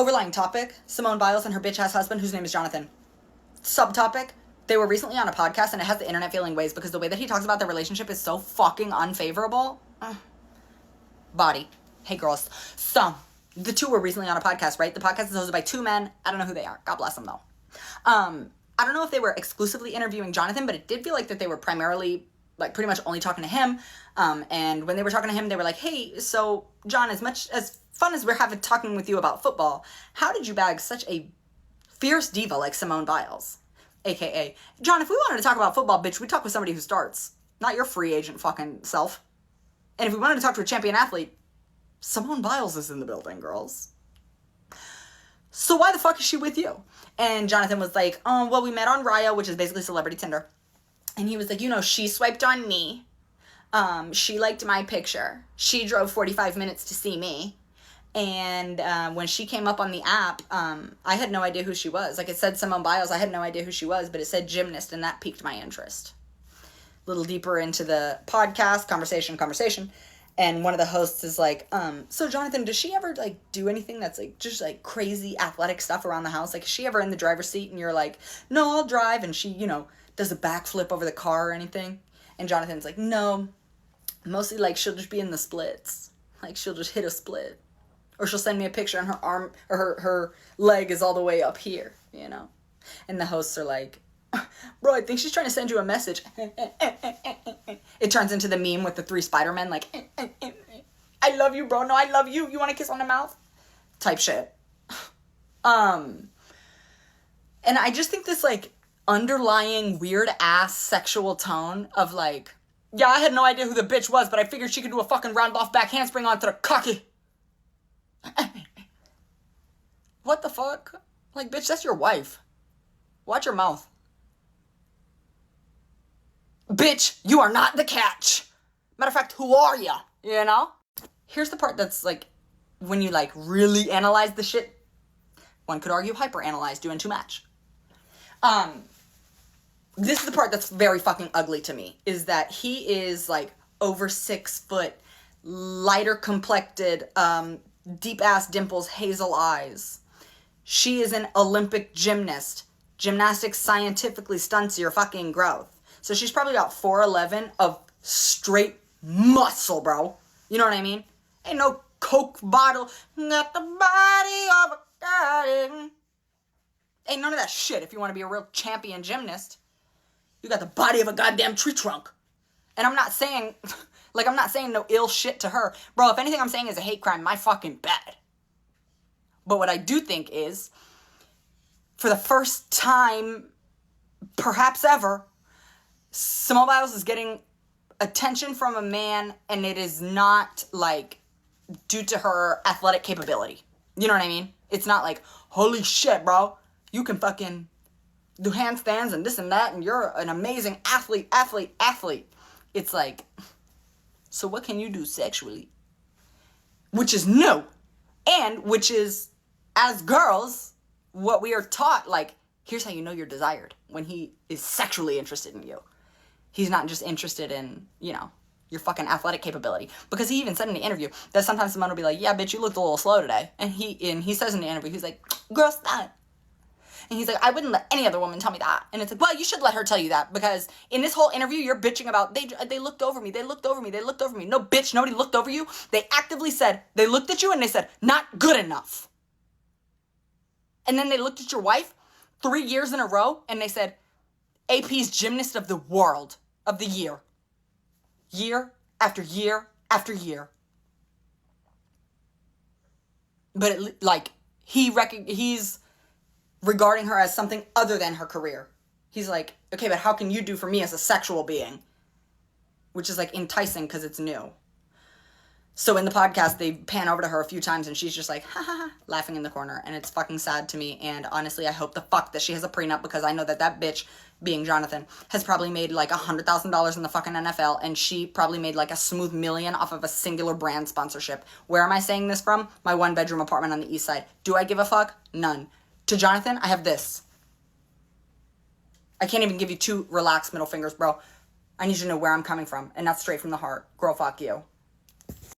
Overlying topic, Simone Biles and her bitch-ass husband, whose name is Jonathan. Subtopic, they were recently on a podcast, and it has the internet feeling ways because the way that he talks about their relationship is so fucking unfavorable. Body. Hey, girls. So, the two were recently on a podcast, right? The podcast is hosted by two men. I don't know who they are. God bless them, though. I don't know if they were exclusively interviewing Jonathan, but it did feel like that they were primarily, like, pretty much only talking to him. And when they were talking to him, they were like, hey, so, John, as much as fun as we're having talking with you about football, how did you bag such a fierce diva like Simone Biles? AKA, John, if we wanted to talk about football, bitch, we'd talk with somebody who starts, not your free agent fucking self. And if we wanted to talk to a champion athlete, Simone Biles is in the building, girls. So why the fuck is she with you? And Jonathan was like, oh, well, we met on Raya, which is basically celebrity Tinder. And he was like, you know, she swiped on me. She liked my picture. She drove 45 minutes to see me. And when she came up on the app, I had no idea who she was. Like, it said Simone Biles. I had no idea who she was, but it said gymnast, and that piqued my interest. A little deeper into the podcast, conversation. And one of the hosts is like, so Jonathan, does she ever, like, do anything that's, like, just, like, crazy athletic stuff around the house? Like, is she ever in the driver's seat and you're like, no, I'll drive, and she, you know, does a backflip over the car or anything? And Jonathan's like, no, mostly, like, she'll just be in the splits. Like, she'll just hit a split. Or she'll send me a picture and her arm, or her leg is all the way up here, you know? And the hosts are like, bro, I think she's trying to send you a message. It turns into the meme with the three Spider-Men, like, I love you, bro. No, I love you. You want a kiss on the mouth? Type shit. And I just think this, like, underlying weird-ass sexual tone of, like, yeah, I had no idea who the bitch was, but I figured she could do a fucking round-off back handspring onto the cocky. What the fuck? Like, bitch, that's your wife. Watch your mouth. Bitch, you are not the catch. Matter of fact, who are ya? You know? Here's the part that's, like, when you, like, really analyze the shit, one could argue hyper-analyze, doing too much. This is the part that's very fucking ugly to me, is that he is, like, over 6 foot, lighter complected, deep-ass dimples, hazel eyes. She is an Olympic gymnast. Gymnastics scientifically stunts your fucking growth. So she's probably about 4'11" of straight muscle, bro. You know what I mean? Ain't no Coke bottle. Got the body of a garden. Ain't none of that shit if you want to be a real champion gymnast. You got the body of a goddamn tree trunk. And I'm not saying... Like, I'm not saying no ill shit to her. Bro, if anything I'm saying is a hate crime, my fucking bad. But what I do think is, for the first time, perhaps ever, Simone Biles is getting attention from a man, and it is not, like, due to her athletic capability. You know what I mean? It's not like, holy shit, bro, you can fucking do handstands and this and that, and you're an amazing athlete. It's like... So what can you do sexually? Which is no. And which is, as girls, what we are taught, like, here's how you know you're desired. When he is sexually interested in you. He's not just interested in, you know, your fucking athletic capability. Because he even said in the interview that sometimes someone will be like, yeah, bitch, you looked a little slow today. And he says in the interview, he's like, girl, stop. And he's like, I wouldn't let any other woman tell me that. And it's like, well, you should let her tell you that. Because in this whole interview, you're bitching about, they looked over me. No, bitch, nobody looked over you. They actively said, they looked at you and they said, not good enough. And then they looked at your wife 3 years in a row and they said, AP's gymnast of the world, of the year. Year after year after year. But, he's regarding her as something other than her career. He's like, okay, but how can you do for me as a sexual being? Which is, like, enticing because it's new. So in the podcast, they pan over to her a few times and she's just like, ha ha ha, laughing in the corner. And it's fucking sad to me. And honestly, I hope the fuck that she has a prenup because I know that bitch, being Jonathan, has probably made like $100,000 in the fucking NFL. And she probably made like a smooth million off of a singular brand sponsorship. Where am I saying this from? My 1-bedroom apartment on the east side. Do I give a fuck? None. To Jonathan, I have this. I can't even give you 2 relaxed middle fingers, bro. I need you to know where I'm coming from. And that's straight from the heart. Girl, fuck you.